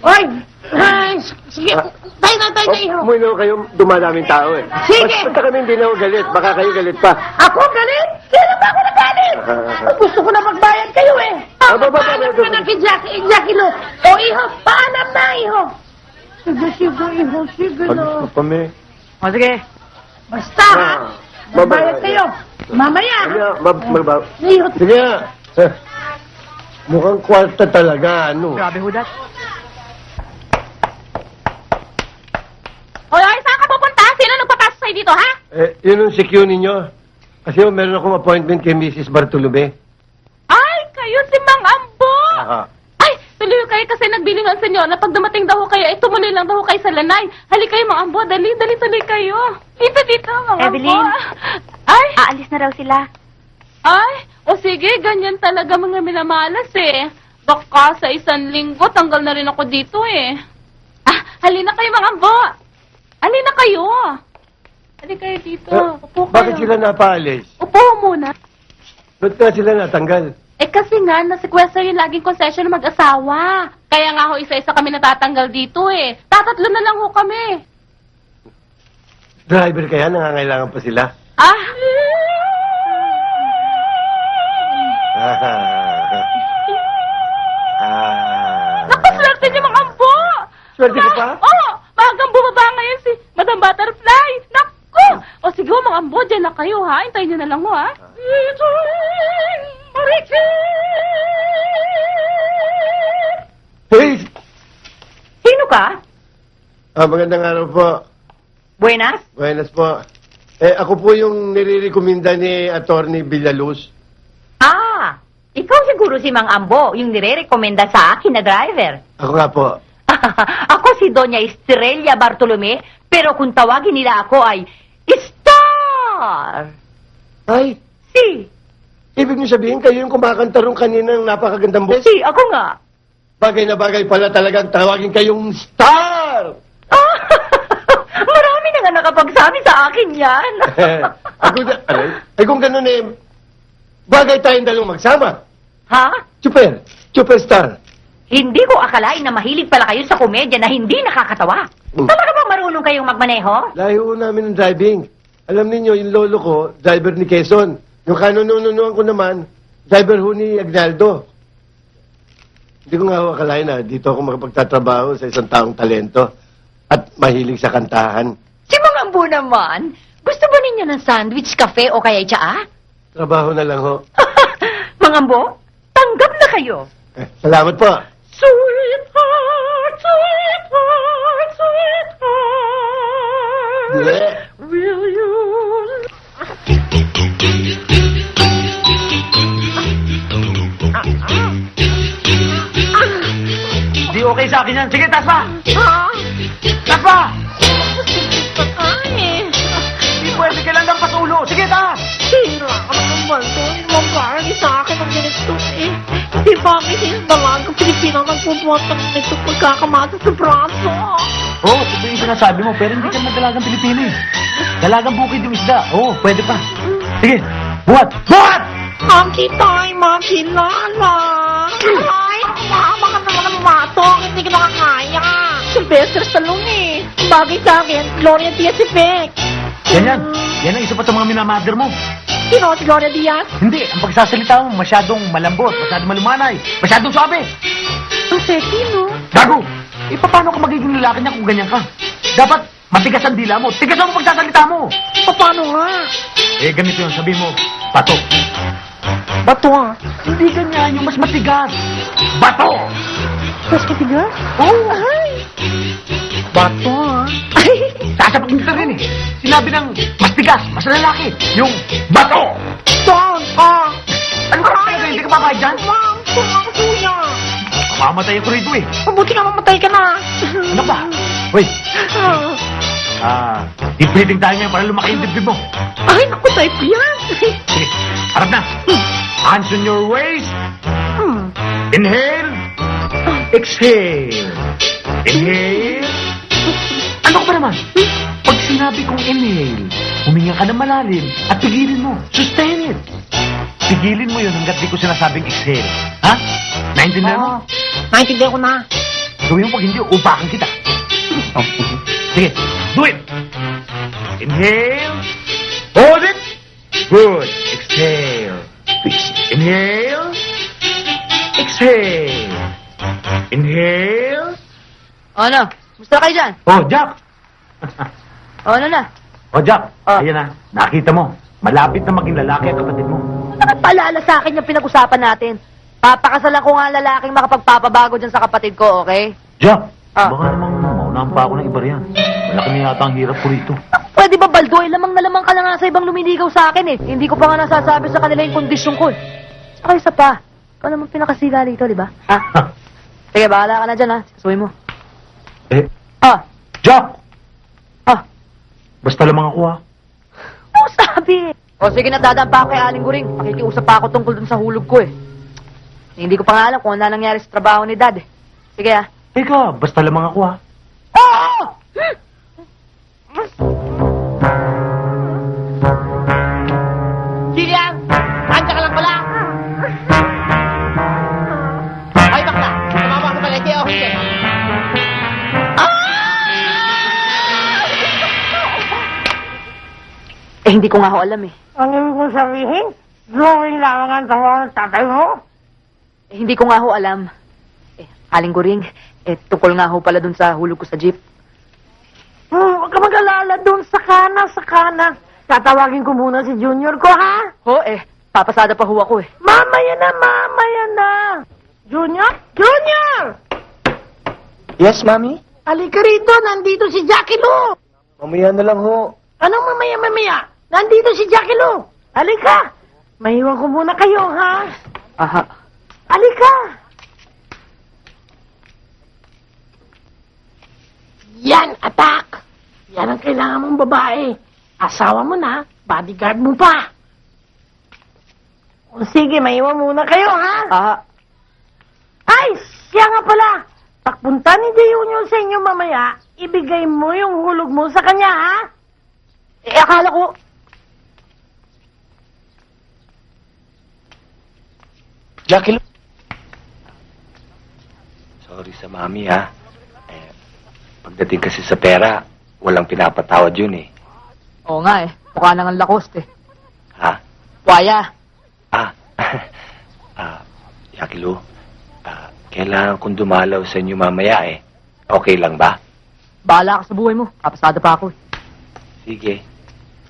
Oy! Ay, sige, tayo na, iho. Umuwi kayong dumadaming tao eh. Sige. Basta kami hindi na ako galit. Baka kayo galit pa. Ako galit? Kailan ba ako nagalit? Gusto ko na magbayad kayo eh. Paalam ka na kay Jackie Lo. O iho, paalam na iho. Sige, iho, sige na. Pag kami. O, sige. Basta ha, magbayad kayo. Mamaya ha. Iho. Sige nga. Mukhang kwarta talaga, ano. Grabe ho dat. Hoy, saan ka pupunta? Sino nagpapasok sa'yo dito, ha? Yun ang CQ ninyo. Kasi meron akong appointment kay Mrs. Bartolome. Ay, kayo si Mang Ambo! Aha. Ay, tuloy kayo kasi nagbilingan sa inyo na pag dumating daw kayo, ay tumuloy lang daw kayo sa lanay. Hali kayo, Mang Ambo. Dali, tuloy kayo. Dito, Mang Evelyn. Ambo. Ay, Aalis na raw sila. ay, o sige, ganyan talaga mga minamalas eh. Baka sa 1 linggo, tanggal na rin ako dito eh. Halina kayo, Mang Ambo. Halina kayo. Halina kayo dito. Upo kayo. Bakit sila napaalis? Upo muna. Ba't nga sila natanggal? Eh kasi nga, nasikwesta yung laging concession ng mag-asawa. Kaya nga ho, isa-isa kami natatanggal dito eh. Tatatlo na lang ho kami. Driver kaya? Nangangailangan pa sila? Ah! Napaswerte niyo mga ambo! Swerte ko pa? Oo! Mahagang bumaba ngayon si Madam Butterfly! Naku! O sige ho, mga ambo, dyan na kayo ha. Hintayin niyo na lang ho ha. Hey! Sino ka? Magandang araw po. Buenas? Buenas po. Ako po yung nire-recommenda ni Attorney Villaluz. Ah, ikaw siguro si Mang Ambo, yung nire-rekomenda sa akin na driver. Ako nga po. Ako si Doña Estrella Bartolome, pero kung tawagin nila ako ay Star! Ay, Si, ibig niyo sabihin kayo yung kumakanta rin kaninang napakagandang boses? si, ako nga. Bagay na bagay pala talagang tawagin kayong star! Ah, marami na nga nakapagsabi sa akin yan. Kung ganun eh, bagay tayong dalawang magsama. Ha? Superstar. Hindi ko akalain na mahilig pala kayo sa komedya na hindi nakakatawa. Talaga bang marunong kayong magmaneho? Layo namin ng driving. Alam niyo yung lolo ko, driver ni Quezon. Yung kanununuan ko naman, driver ho ni Agnaldo. Hindi ko nga ho akalain na dito ako makapagtatrabaho sa isang taong talento at mahilig sa kantahan. Si Mang Ambo naman, gusto ba ninyo ng sandwich, cafe o kaya tsaa? Trabaho na lang ho. Mang Ambo, tanggap na kayo. Salamat po. Sweetheart, sweetheart, sweetheart. Yeah. Will you... Di okay sa akin yan. Sige, taas pa! Ha? Taas pa! Ay, Di pwede ka lang ng patulo. Sige, taas! sino ka naman to? Mambaragi sa akin ang ganito eh. Di ba kasi dalagang Pilipino nagpupuwatang nito pagkakamata sa braso? Oo, ito yung sinasabi mo, pero hindi ka naman dalagang Pilipino eh. Dalagang bukid yung isda. Oo, pwede pa. Sige, buhat! Buhat! Ang kita ay makilala. Ay, mama ka naman ang matok. Hindi ka nakakaya. Sylvester Stallone eh. Bagay sa akin, Gloria Diaz effect. Yan. Yan ang isa pa sa mga minamader mo. Sino si Gloria Diaz? Hindi, ang pagsasalita mo masyadong malambot, masyadong malumanay, masyadong suabe. Ang sexy, no? Gago! Eh, paano ka magiging lalaki niya kung ganyan ka? Dapat matigas ang dila mo. Tigas ang pagsasalita mo. Paano nga? Eh, ganito yun. Sabi mo, bato. Bato ah. Hindi ganyan. Yung mas matigas. Bato! Mas katigas? Oo. Ay. Bato ah. Ay. Sasapag nito rin eh. Sinabi ng mas tigas, mas lalaki. Yung bato! Down ah. Ano ka talaga? Hindi ka papayag dyan? Ma'am, kumang kuya. Mamamatay ako rito eh. Mabuti nga mamatay ka na. Ano ba? Uy, deep breathing tayo ngayon para lumaki yung dibdib mo. Ay, naku, type yan. Sige, harap na. Hands on your waist. Inhale. Exhale. Inhale. Ano ka ba naman? Pag sinabi kong inhale, huminga ka ng malalim at pigilin mo. Sustain it. Pigilin mo yun hanggat di ko sinasabing exhale. Ha? Naintindihan mo? Naintindihan ko na. Gawin mo pag hindi, upakan kita. Sige, do it! Inhale. Hold it. Good. Exhale. Inhale. Exhale. Inhale. O ano? Gusto kayo dyan? Oh, Jack! O ano na? Oh, Jack, Ah. ayan na. Nakita mo. Malapit na maging lalaki ang kapatid mo. Nakapalala sa akin yung pinag-usapan natin. Papakasalan ko nga ang lalaking makapagpapabago dyan sa kapatid ko, okay? Jack, Ah. baka namang maunahan pa ako ng iba riyan. Malaki na yata ang hirap ko rito. Pwede ba, Baldo? Lamang na lamang ka na nga sa ibang lumiligaw sa akin eh. Hindi ko pa nga nasasabi sa kanila yung kondisyon ko eh. Saka isa pa, ikaw naman pinakasila dito, di ba? Ha? Sige, bahala ka na dyan ha. Kasuhin mo. Eh, Ah! Jack! Ah! Basta lamang ako ha. Oo, sabi eh. O sige na, dadaan pa ako kay Aling Guring. Pakikiusap pa ako tungkol dun sa hulog ko eh. Hindi ko pa nga alam kung ano nangyari sa trabaho ni Dad eh. Sige ah. Ika, basta lamang ako ha. Oo! Siliang! Andiyan ka lang pala! Ay, bakla! Tumama ako pala, hindi ako hindi. Hindi ko nga ho alam eh. Ang ibig kong sabihin, drawing lamang ang tawa ng tatay mo? Hindi ko nga ho alam. Aling Guring, tungkol nga ho pala dun sa hulog ko sa jeep. Huwag ka mag-alala doon sa kanan. Tatawagin ko muna si Junior ko, ha? Ho, papasada pa ho ako eh. Mamaya na! Junior? Junior! Yes, Mami? Halika rito, nandito si Jackie Lou! Mamaya na lang ho. Anong mamaya? Nandito si Jackie Lou! Halika! Maiwan ko muna kayo, ha? Aha. Halika! Yan, attack! Yan ang kailangan mong babae. Asawa mo na, bodyguard mo pa. O sige, maiwan muna kayo, ha? Aha. Ay, siya nga pala. Pagpunta ni Junior sa inyo mamaya, ibigay mo yung hulog mo sa kanya, ha? Akala ko... Jackie Lou. Sorry sa mami, ha? Pagdating kasi sa pera, walang pinapatawad yun, eh. Oo nga eh. Mukha nang ang lakost eh. Ha? Waya. Jackie Lou, kailangan kong dumalaw sa inyo mamaya, eh. Okay lang ba? Bahala ka sa buhay mo. Papasada pa ako eh. Sige.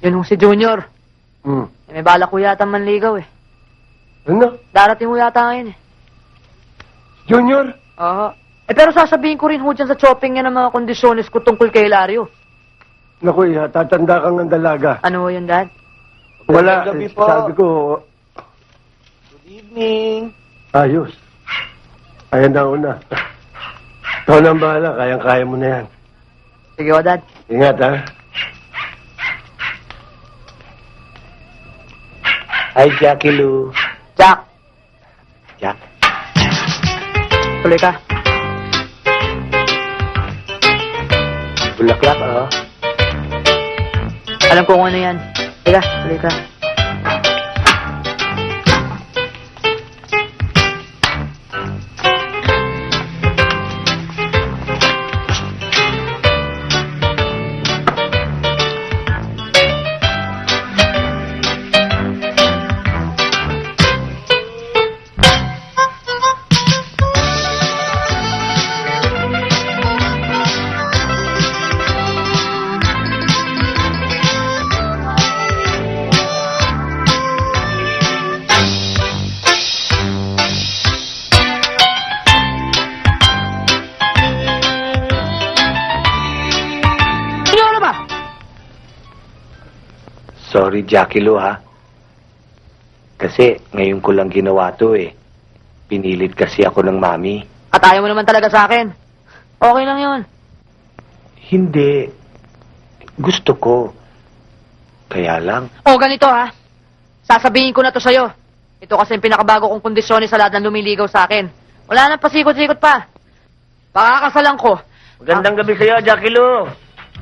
Yun yung si Junior. May bala ko yata manligaw eh. Ano? Darating mo yata ngayon eh. Junior? Oo. Pero sasabihin ko rin ho dyan sa shopping niya ng mga kondisyones ko tungkol kay Hilario. Naku, tatanda kang ang dalaga. Ano ho yun, Dad? Wala, gabi po. sabi ko, Good evening. ayos. Ayan na una. Ikaw na ang bahala, kayang-kaya mo na yan. Sige ho, Dad. Ingat, ha? Hi, Jackie Lou. Jack, Jack. tuloy ka. Bulaklak, oh. Alam ko kung ano yan. Teka, tuloy ka. Sorry, Jackie Lou, ha? Kasi ngayon ko lang ginawa to, eh. Pinilit kasi ako ng mami. At ayaw mo naman talaga sa akin. Okay lang yun. Hindi. Gusto ko. Kaya lang, O, ganito ha. Sasabihin ko na to sa'yo. Ito kasi yung pinakabago kong kondisyones sa lahat ng lumiligaw sa akin. Wala nang pasikot-sikot pa. Pakakasalan ko. Magandang gabi sa'yo, Jackie Lou.